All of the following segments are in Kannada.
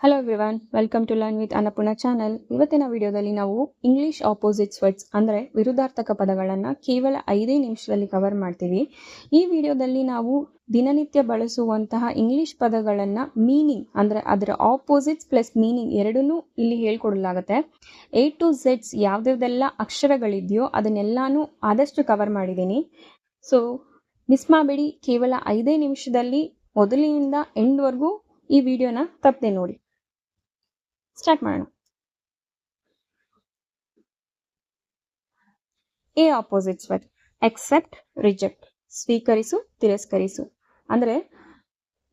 Hello everyone, welcome to learn with Annapurna channel. ಇವತ್ತಿನ ವಿಡಿಯೋದಲ್ಲಿ ನಾವು ಇಂಗ್ಲಿಷ್ ಆಪೋಸಿಟ್ಸ್ ವರ್ಡ್ಸ್ ಅಂದರೆ ವಿರುದ್ಧಾರ್ಥಕ ಪದಗಳನ್ನು ಕೇವಲ 5 ನಿಮಿಷದಲ್ಲಿ ಕವರ್ ಮಾಡ್ತೀವಿ. ಈ ವಿಡಿಯೋದಲ್ಲಿ ನಾವು ದಿನನಿತ್ಯ ಬಳಸುವಂತಹ ಇಂಗ್ಲಿಷ್ ಪದಗಳನ್ನು ಮೀನಿಂಗ್ ಅಂದರೆ ಅದರ ಆಪೋಸಿಟ್ಸ್ ಪ್ಲಸ್ ಮೀನಿಂಗ್ ಎರಡನ್ನೂ ಇಲ್ಲಿ ಹೇಳ್ಕೊಡಲಾಗುತ್ತೆ. A to Z ಯಾವುದೆಲ್ಲ ಅಕ್ಷರಗಳಿದೆಯೋ ಅದನ್ನೆಲ್ಲಾನು ಆದಷ್ಟು ಕವರ್ ಮಾಡಿದ್ದೀನಿ. ಸೊ ಮಿಸ್ ಮಾಡಬೇಡಿ. ಕೇವಲ 5 ನಿಮಿಷದಲ್ಲಿ ಮೊದಲಿನಿಂದ ಎಂಡ್ವರೆಗೂ ಈ ವಿಡಿಯೋನ ತಪ್ಪದೆ ನೋಡಿ. ಸ್ಟಾರ್ಟ್ ಮಾಡೋಣ. A opposites word accept, reject. ಸ್ವೀಕರಿಸು, ತಿರಸ್ಕರಿಸು. ಅಂದರೆ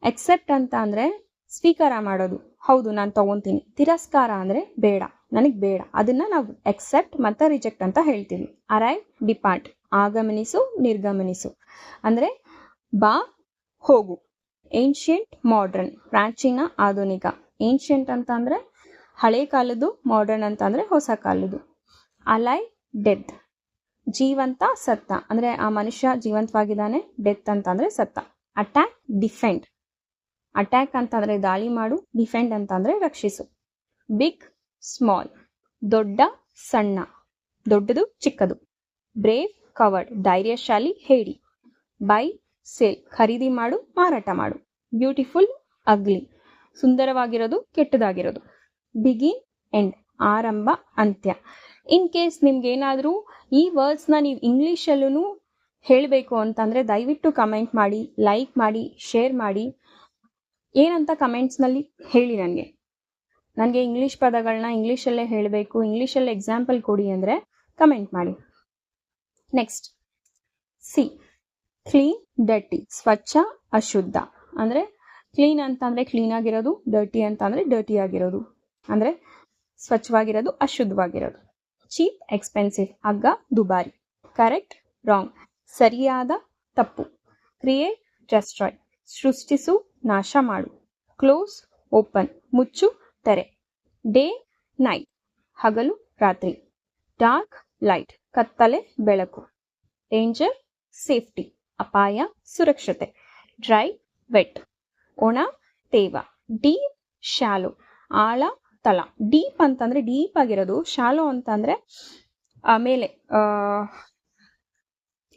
ಎಕ್ಸೆಪ್ಟ್ ಅಂತ ಅಂದರೆ ಸ್ವೀಕಾರ ಮಾಡೋದು, ಹೌದು ನಾನು ತಗೊಂತೀನಿ. ತಿರಸ್ಕಾರ ಅಂದರೆ ಬೇಡ, ನನಗೆ ಬೇಡ. ಅದನ್ನ ನಾವು ಎಕ್ಸೆಪ್ಟ್ ಮತ್ತು ರಿಜೆಕ್ಟ್ ಅಂತ ಹೇಳ್ತೀವಿ. Arrive, depart. ಆಗಮನಿಸು, ನಿರ್ಗಮನಿಸು. ಅಂದರೆ ಬಾ, ಹೋಗು. Ancient, modern. ಪ್ರಾಚೀನ, ಆಧುನಿಕ. ಏನ್ಷಿಯಂಟ್ ಅಂತ ಅಂದರೆ ಹಳೆ ಕಾಲದ್ದು, ಮಾಡರ್ನ್ ಅಂತ ಅಂದರೆ ಹೊಸ ಕಾಲದ್ದು. Alive, death. ಜೀವಂತ, ಸತ್ತ. ಅಂದರೆ ಆ ಮನುಷ್ಯ ಜೀವಂತವಾಗಿದ್ದಾನೆ. ಡೆತ್ ಅಂತ ಅಂದರೆ ಸತ್ತ. Attack, defend. ಅಟ್ಯಾಕ್ ಅಂತಂದರೆ ದಾಳಿ ಮಾಡು, ಡಿಫೆಂಡ್ ಅಂತ ಅಂದರೆ ರಕ್ಷಿಸು. Big, small. ದೊಡ್ಡ, ಸಣ್ಣ. ದೊಡ್ಡದು, ಚಿಕ್ಕದು. Brave, coward. ಧೈರ್ಯಶಾಲಿ, ಹೇಳಿ. Buy, sale. ಖರೀದಿ ಮಾಡು, ಮಾರಾಟ ಮಾಡು. Beautiful, ugly. ಸುಂದರವಾಗಿರೋದು, ಕೆಟ್ಟದಾಗಿರೋದು. Begin, end. ಆರಂಭ, ಅಂತ್ಯ. ಇನ್ ಕೇಸ್ ನಿಮ್ಗೇನಾದರೂ ಈ ವರ್ಡ್ಸ್ನ ನೀವು ಇಂಗ್ಲೀಷಲ್ಲೂ ಹೇಳಬೇಕು ಅಂತಂದರೆ ದಯವಿಟ್ಟು ಕಮೆಂಟ್ ಮಾಡಿ, ಲೈಕ್ ಮಾಡಿ, ಶೇರ್ ಮಾಡಿ. ಏನಂತ ಕಮೆಂಟ್ಸ್ನಲ್ಲಿ ಹೇಳಿ. ನನಗೆ ಇಂಗ್ಲೀಷ್ ಪದಗಳನ್ನ ಇಂಗ್ಲೀಷಲ್ಲೇ ಹೇಳಬೇಕು, ಇಂಗ್ಲೀಷಲ್ಲೇ ಎಕ್ಸಾಂಪಲ್ ಕೊಡಿ ಅಂದರೆ ಕಮೆಂಟ್ ಮಾಡಿ. Next C, clean, dirty. ಸ್ವಚ್ಛ, ಅಶುದ್ಧ. ಅಂದರೆ ಕ್ಲೀನ್ ಅಂತಂದರೆ ಕ್ಲೀನಾಗಿರೋದು, ಡರ್ಟಿ ಅಂತಂದರೆ ಡರ್ಟಿ ಆಗಿರೋದು. ಅಂದರೆ ಸ್ವಚ್ಛವಾಗಿರೋದು, ಅಶುದ್ಧವಾಗಿರೋದು. Cheap, expensive. ಅಗ್ಗ, ದುಬಾರಿ. Correct, wrong. ಸರಿಯಾದ, ತಪ್ಪು. Create, destroy. ಸೃಷ್ಟಿಸು, ನಾಶ ಮಾಡು. Close, open. ಮುಚ್ಚು, ತೆರೆ. Day, night. ಹಗಲು, ರಾತ್ರಿ. Dark, light. ಕತ್ತಲೆ, ಬೆಳಕು. Danger, safety. ಅಪಾಯ, ಸುರಕ್ಷತೆ. Dry, wet. ಒಣ, ತೇವ. Deep, shallow. ಆಳ, ತಳ. ಡೀಪ್ ಅಂತಂದ್ರೆ ಡೀಪ್ ಆಗಿರೋದು, ಶಾಲೋ ಅಂತಂದ್ರೆ ಮೇಲೆ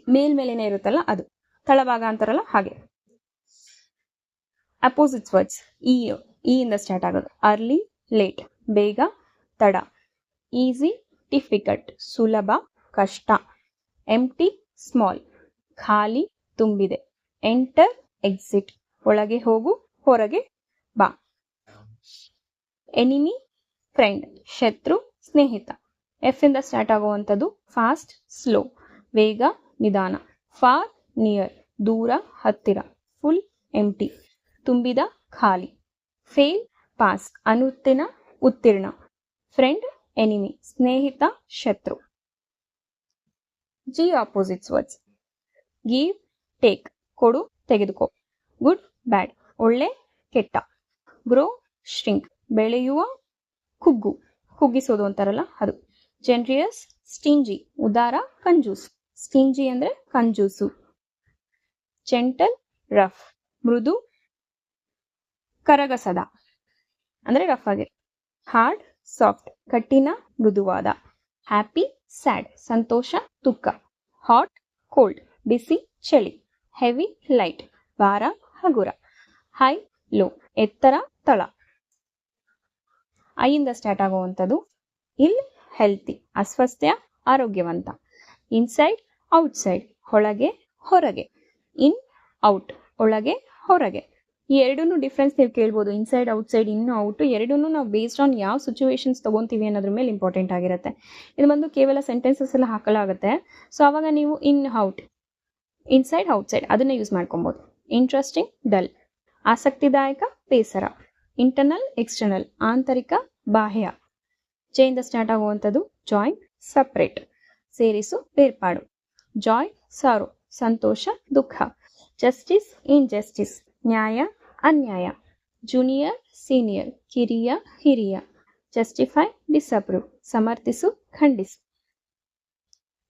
ಮೇಲ್ಮೇಲೆನೆ ಇರುತ್ತಲ್ಲ ಅದು. ತಳಭಾಗ ಅಂತಾರಲ್ಲ ಹಾಗೆ. ಅಪೋಸಿಟ್ಸ್ ವರ್ಡ್ಸ್ ಈ ಇಂದ ಸ್ಟಾರ್ಟ್ ಆಗೋದು. Early, late. ಬೇಗ, ತಡ. Easy, difficult. ಸುಲಭ, ಕಷ್ಟ. Empty, small. ಖಾಲಿ, ತುಂಬಿದೆ. Enter, exit. ಒಳಗೆ ಹೋಗು, ಹೊರಗೆ ಬಾ. Enemy, friend. ಶತ್ರು, ಸ್ನೇಹಿತ. ಎಫ್ ಇಂದ ಸ್ಟಾರ್ಟ್ ಆಗುವಂಥದ್ದು. Fast, slow. ವೇಗ, ನಿಧಾನ. Far, near. ದೂರ, ಹತ್ತಿರ. Full, empty. ತುಂಬಿದ, ಖಾಲಿ. Fail, pass. ಅನುತ್ತೀರ್ಣ, ಉತ್ತೀರ್ಣ. Friend, enemy. ಸ್ನೇಹಿತ, ಶತ್ರು. G opposites words give, take. ಕೊಡು, ತೆಗೆದುಕೋ. Good, bad. ಒಳ್ಳೆ, ಕೆಟ್ಟ. Grow, shrink. ಬೆಳೆಯುವ, ಕುಗ್ಗು. ಕುಗ್ಗಿಸೋದು ಅಂತಾರಲ್ಲ ಅದು. Generous, stingy. ಉದಾರ, ಕಂಜೂಸ್. ಸ್ಟಿಂಜಿ ಅಂದರೆ ಕಂಜೂಸು. Gentle, rough. ಮೃದು, ಕರಗಸದ ಅಂದರೆ ರಫ್ ಆಗಿದೆ. Hard, soft. ಕಠಿಣ, ಮೃದುವಾದ. Happy, sad. ಸಂತೋಷ, ದುಃಖ. Hot, cold. ಬಿಸಿ, ಚಳಿ. Heavy, light. ಭಾರ, ಹಗುರ. High, low. ಎತ್ತರ, ತಳ. ಐಯಿಂದ ಸ್ಟಾರ್ಟ್ ಆಗುವಂಥದ್ದು. Ill, healthy. ಅಸ್ವಸ್ಥ್ಯ, ಆರೋಗ್ಯವಂತ. Inside, outside. ಒಳಗೆ, ಹೊರಗೆ. In, out. ಒಳಗೆ, ಹೊರಗೆ. ಈ ಎರಡೂ ಡಿಫ್ರೆನ್ಸ್ ನೀವು ಕೇಳ್ಬೋದು. ಇನ್ಸೈಡ್, ಔಟ್ಸೈಡ್, ಇನ್ನು ಔಟು ಎರಡೂ ನಾವು ಬೇಸ್ಡ್ ಆನ್ ಯಾವ ಸಿಚುವೇಶನ್ಸ್ ತೊಗೊತೀವಿ ಅನ್ನೋದ್ರ ಮೇಲೆ ಇಂಪಾರ್ಟೆಂಟ್ ಆಗಿರುತ್ತೆ. ಇದು ಬಂದು ಕೇವಲ ಸೆಂಟೆನ್ಸಸ್ ಎಲ್ಲ ಹಾಕಲಾಗುತ್ತೆ. ಸೊ ಆವಾಗ ನೀವು ಇನ್, ಔಟ್, ಇನ್ಸೈಡ್, ಔಟ್ಸೈಡ್ ಅದನ್ನೇ ಯೂಸ್ ಮಾಡ್ಕೊಬೋದು. Interesting, dull. ಆಸಕ್ತಿದಾಯಕ, ಬೇಸರ. Internal, external. ಆಂತರಿಕ, ಬಾಹ್ಯ. ಜೆಯಿಂದ ಸ್ಟಾರ್ಟ್ ಆಗುವಂಥದ್ದು. Join, separate. ಸೇರಿಸು, ಬೇರ್ಪಾಡು. Joy, sorrow. ಸಂತೋಷ, ದುಃಖ. Justice, injustice. ನ್ಯಾಯ, ಅನ್ಯಾಯ. Junior, senior. ಕಿರಿಯ, ಹಿರಿಯ. Justify, disapprove. ಸಮರ್ಥಿಸು, ಖಂಡಿಸು.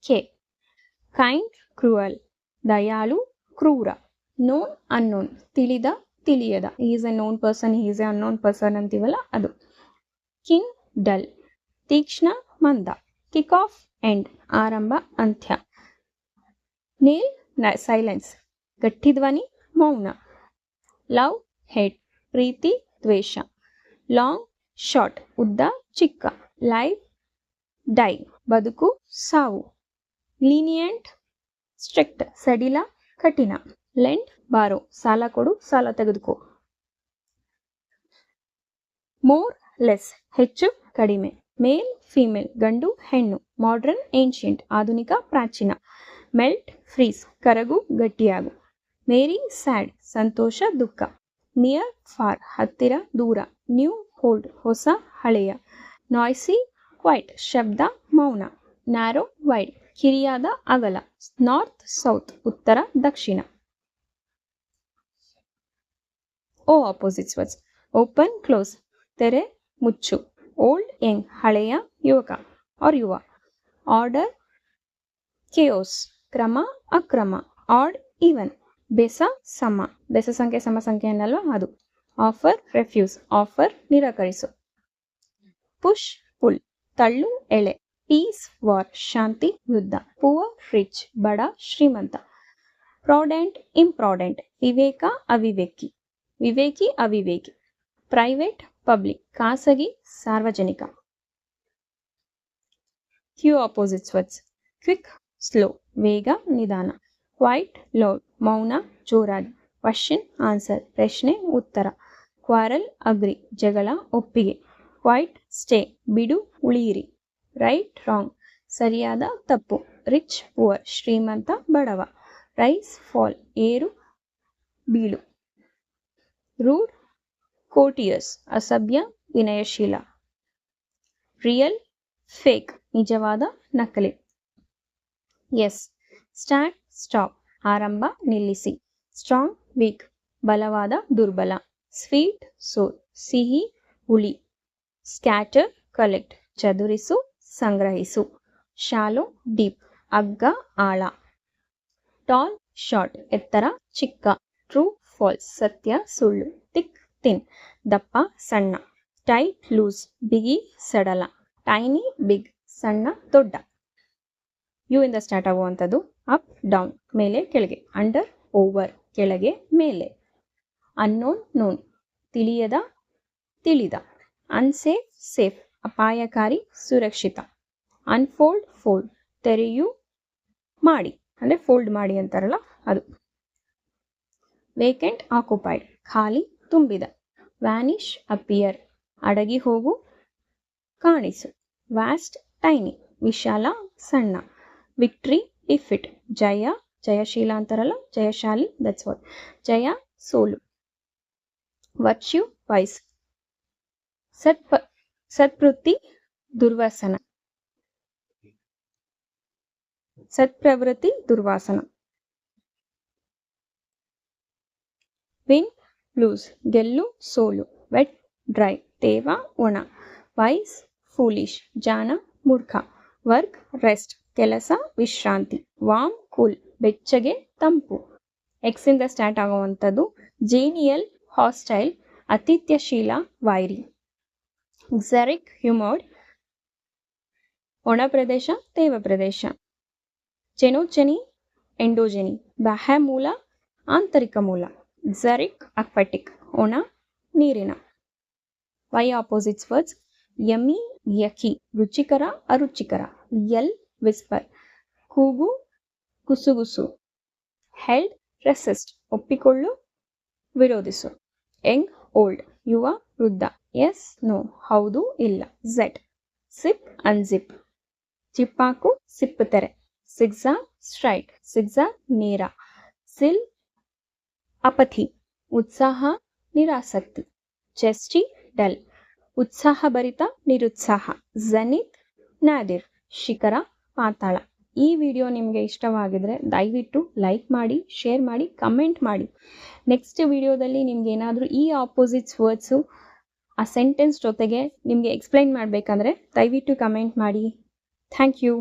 K, kind, cruel. ದಯಾಳು, ಕ್ರೂರ. Known, unknown. ತಿಳಿದ, ತಿಳಿಯದ. Is a known person, is a unknown person ಅಂತೀವಲ್ಲ ಅದು. ಕಿನ್ ಡಲ್, ತೀಕ್ಷ್ಣ ಮಂದ. ಕಿಕ್ ಆಫ್ ಎಂಡ್, ಆರಂಭ ಅಂತ್ಯ. ನೇಲ್ ಸೈಲೆನ್ಸ್, ಗಟ್ಟಿ ಧ್ವನಿ ಮೌನ. ಲವ್ ಹೇಟ್, ಪ್ರೀತಿ ದ್ವೇಷ. ಲಾಂಗ್ ಶಾರ್ಟ್, ಉದ್ದ ಚಿಕ್ಕ. ಲೈವ್ ಡೈ, ಬದುಕು ಸಾವು. ಲೀನಿಯಂಟ್ ಸ್ಟ್ರಿಕ್ಟ್, ಸಡಿಲ ಕಠಿಣ. ಲೆಂಡ್ ಬಾರೋ, ಸಾಲ ಕೊಡು ಸಾಲ ತೆಗೆದುಕೋ. ಮೋರ್ ಲೆಸ್, ಹೆಚ್ಚು ಕಡಿಮೆ. ಮೇಲ್ ಫಿಮೇಲ್, ಗಂಡು ಹೆಣ್ಣು. ಮಾಡರ್ನ್ ಏನ್ಷಿಯಂಟ್, ಆಧುನಿಕ ಪ್ರಾಚೀನ. ಮೆಲ್ಟ್ ಫ್ರೀಸ್, ಕರಗು ಗಟ್ಟಿಯಾಗು. ಮೇರಿ ಸ್ಯಾಡ್, ಸಂತೋಷ ದುಃಖ. ನಿಯರ್ ಫಾರ್, ಹತ್ತಿರ ದೂರ. ನ್ಯೂ ಓಲ್ಡ್, ಹೊಸ ಹಳೆಯ. ನಾಯ್ಸಿ ಕ್ವೈಟ್, ಶಬ್ದ ಮೌನ. ನ್ಯಾರೋ ವೈಡ್, ಕಿರಿಯಾದ ಅಗಲ. ನಾರ್ತ್ ಸೌತ್, ಉತ್ತರ ದಕ್ಷಿಣ. ಓ ಆಪೋಸಿಟ್ಸ್ ವರ್ಡ್ಸ್. ಓಪನ್ ಕ್ಲೋಸ್, ತೆರೆ ಮುಚ್ಚು. ಓಲ್ಡ್ ಯಂಗ್, ಹಳೆಯ ಯುವಕ ಆರ್ ಯುವ. ಆರ್ಡರ್ ಕೇಯೋಸ್, ಕ್ರಮ ಅಕ್ರಮ. ಆಡ್ ಈವನ್, ಬೆಸ ಸಮ. ಬೆಸ ಸಂಖ್ಯೆ ಸಮ ಸಂಖ್ಯೆ ಅನ್ನಲ್ವಾ ಅದು. ಆಫರ್ ರೆಫ್ಯೂಸ್, ಆಫರ್ ನಿರಾಕರಿಸು. ಪುಷ್ ಪುಲ್, ತಳ್ಳು ಎಳೆ. ಪೀಸ್ ವಾರ್, ಶಾಂತಿ ಯುದ್ಧ. ಪುವರ್ ರಿಚ್, ಬಡ ಶ್ರೀಮಂತ. ಪ್ರಾಡೆಂಟ್ ಇಂಪ್ರಾಡೆಂಟ್, ವಿವೇಕ ಅವಿವೇಕಿ. ವಿವೇಕಿ ಅವಿವೇಕಿ. ಪ್ರೈವೇಟ್ ಪಬ್ಲಿಕ್, ಖಾಸಗಿ ಸಾರ್ವಜನಿಕ. Q opposites words. Quick slow, ವೇಗ ನಿಧಾನ. ಕ್ವೈಟ್ ಲೌಡ್, ಮೌನ ಜೋರಾಗಿ. ಕ್ವಶನ್ ಆನ್ಸರ್, ಪ್ರಶ್ನೆ ಉತ್ತರ. ಕ್ವಾರಲ್ ಅಗ್ರಿ, ಜಗಳ ಒಪ್ಪಿಗೆ. ಕ್ವೈಟ್ ಸ್ಟೇ, ಬಿಡು ಉಳಿಯಿರಿ. ರೈಟ್ ರಾಂಗ್, ಸರಿಯಾದ ತಪ್ಪು. ರಿಚ್ ಪುವರ್, ಶ್ರೀಮಂತ ಬಡವ. ರೈಸ್ ಫಾಲ್, ಏರು ಬೀಳು. ರೂಡ್ ಕೋಟಿಯಸ್, ಅಸಭ್ಯ ವಿನಯಶೀಲ. ರಿಯಲ್ ಫೇಕ್, ನಿಜವಾದ ನಕಲಿ. ಎಸ್ ಸ್ಟಾರ್ಟ್ ಸ್ಟಾಪ್, ಆರಂಭ ನಿಲ್ಲಿಸಿ. ಸ್ಟ್ರಾಂಗ್ ವೀಕ್, ಬಲವಾದ ದುರ್ಬಲ. ಸ್ವೀಟ್ ಸೋರ್, ಸಿಹಿ ಹುಳಿ. ಸ್ಕ್ಯಾಟರ್ ಕಲೆಕ್ಟ್, ಚದುರಿಸು ಸಂಗ್ರಹಿಸು. ಶಾಲೋ ಡೀಪ್, ಅಗ್ಗ ಆಳ. ಟಾಲ್ ಶಾರ್ಟ್, ಎತ್ತರ ಚಿಕ್ಕ. ಟ್ರೂ ಫಾಲ್ಸ್, ಸತ್ಯ ಸುಳ್ಳು. ಥಿಕ್ ಥಿನ್, ದಪ್ಪ ಸಣ್ಣ. ಟೈಟ್ ಲೂಸ್, ಬಿಗಿ ಸಡಲ. ಟೈನಿ ಬಿಗ್, ಸಣ್ಣ ದೊಡ್ಡ. ಯು ಇಂದ ಸ್ಟಾರ್ಟ್ ಆಗುವಂಥದ್ದು. ಅಪ್ ಡೌನ್, ಮೇಲೆ ಕೆಳಗೆ. ಅಂಡರ್ ಓವರ್, ಕೆಳಗೆ ಮೇಲೆ. ಅನ್ನೋನ್ ನೋನ್, ತಿಳಿಯದ ತಿಳಿದ. ಅನ್ಸೇಫ್ ಸೇಫ್, ಅಪಾಯಕಾರಿ ಸುರಕ್ಷಿತ. ಅನ್ಫೋಲ್ಡ್ ಫೋಲ್ಡ್, ತೆರೆಯು ಮಾಡಿ ಅಂದರೆ ಫೋಲ್ಡ್ ಮಾಡಿ ಅಂತಾರಲ್ಲ ಅದು. ವೇಕೆಂಟ್ ಆಕ್ಯುಪೈಡ್, ಖಾಲಿ ತುಂಬಿದ. ವ್ಯಾನಿಷ್ ಅಪಿಯರ್, ಅಡಗಿ ಹೋಗು ಕಾಣಿಸು. ವ್ಯಾಸ್ಟ್ ಟೈನಿ, ವಿಶಾಲ ಸಣ್ಣ. ವಿಕ್ಟ್ರಿ ಡಿಫಿಟ್, ಜಯ ಜಯಶೀಲ ಅಂತಾರಲ್ಲ ಜಯಶಾಲಿ, ದಟ್ಸ್ ವಾಟ್. ಜಯ ಸೋಲು. ವರ್ಚ್ಯೂ ವೈಸ್, ಸತ್ಪ್ರವೃತ್ತಿ ದುರ್ವಾಸನ. ಸತ್ಪ್ರವೃತ್ತಿ ದುರ್ವಾಸನ. ವಿನ್ ಲೂಸ್, ಗೆಲ್ಲು ಸೋಲು. ವೆಟ್ ಡ್ರೈ, ತೇವ ಒಣ. ವೈಸ್ ಫೂಲಿಶ್, ಜಾಣ ಮೂರ್ಖ. ವರ್ಕ್ ರೆಸ್ಟ್, ಕೆಲಸ ವಿಶ್ರಾಂತಿ. ವಾಮ್ ಕೂಲ್, ಬೆಚ್ಚಗೆ ತಂಪು. ಎಕ್ಸ್ ಇಂದ ಸ್ಟಾರ್ಟ್ ಆಗುವಂಥದ್ದು. ಜೇನಿಯಲ್ ಹಾಸ್ಟೈಲ್, ಅತಿಥ್ಯಶೀಲ ವೈರಿ. ಝೆರಿಕ್ ಹ್ಯೂಮರ್ಡ್, ಒಣ ಪ್ರದೇಶ ತೇವ ಪ್ರದೇಶ. ಜೆನೋಜೆನಿ ಎಂಡೋಜೆನಿ, ಬಾಹ್ಯ ಮೂಲ ಆಂತರಿಕ ಮೂಲ. ಝೆರಿಕ್ ಅಕ್ವಾಟಿಕ್, ಒಣ ನೀರಿನ. Y opposites words. Yummy yucky, ರುಚಿಕರ ಅರುಚಿಕರ. ಎಲ್ ವಿಸ್ಪರ್, ಕೂಗು ಗುಸುಗುಸು. ಹೆಲ್ಡ್ ರೆಸಿಸ್ಟ್, ಒಪ್ಪಿಕೊಳ್ಳು ವಿರೋಧಿಸು. ಯಂಗ್ ಓಲ್ಡ್, ಯುವ ವೃದ್ಧ. ಎಸ್ ನೋ, ಹೌದು ಇಲ್ಲ. ಝೆಡ್ ಸಿಪ್ ಅನ್ಜಿಪ್, ಚಿಪ್ಪಾಕು ಸಿಪ್ಪು ತೆರೆ. ಸಿಗ್ಜಾ ಸ್ಟ್ರೈಟ್, ಸಿಗ್ಜಾ ನೇರ. ಸಿಲ್ ಅಪಥಿ, ಉತ್ಸಾಹ ನಿರಾಸಕ್ತಿ. ಚೆಸ್ಟಿ ಡಲ್, ಉತ್ಸಾಹಭರಿತ ನಿರುತ್ಸಾಹ. ಝನಿತ್ ನಾದಿರ್, ಶಿಖರ ಪಾತಾಳ. ಈ ವಿಡಿಯೋ ನಿಮಗೆ ಇಷ್ಟವಾಗಿದ್ರೆ ದಯವಿಟ್ಟು ಲೈಕ್ ಮಾಡಿ, ಶೇರ್ ಮಾಡಿ, ಕಮೆಂಟ್ ಮಾಡಿ. ನೆಕ್ಸ್ಟ್ ವಿಡಿಯೋದಲ್ಲಿ ನಿಮ್ಗೆ ಏನಾದರೂ ಈ ಆಪೋಸಿಟ್ಸ್ ವರ್ಡ್ಸು ಆ ಸೆಂಟೆನ್ಸ್ ಜೊತೆಗೆ ನಿಮಗೆ ಎಕ್ಸ್ಪ್ಲೈನ್ ಮಾಡಬೇಕಂದ್ರೆ ದಯವಿಟ್ಟು ಕಮೆಂಟ್ ಮಾಡಿ. Thank you.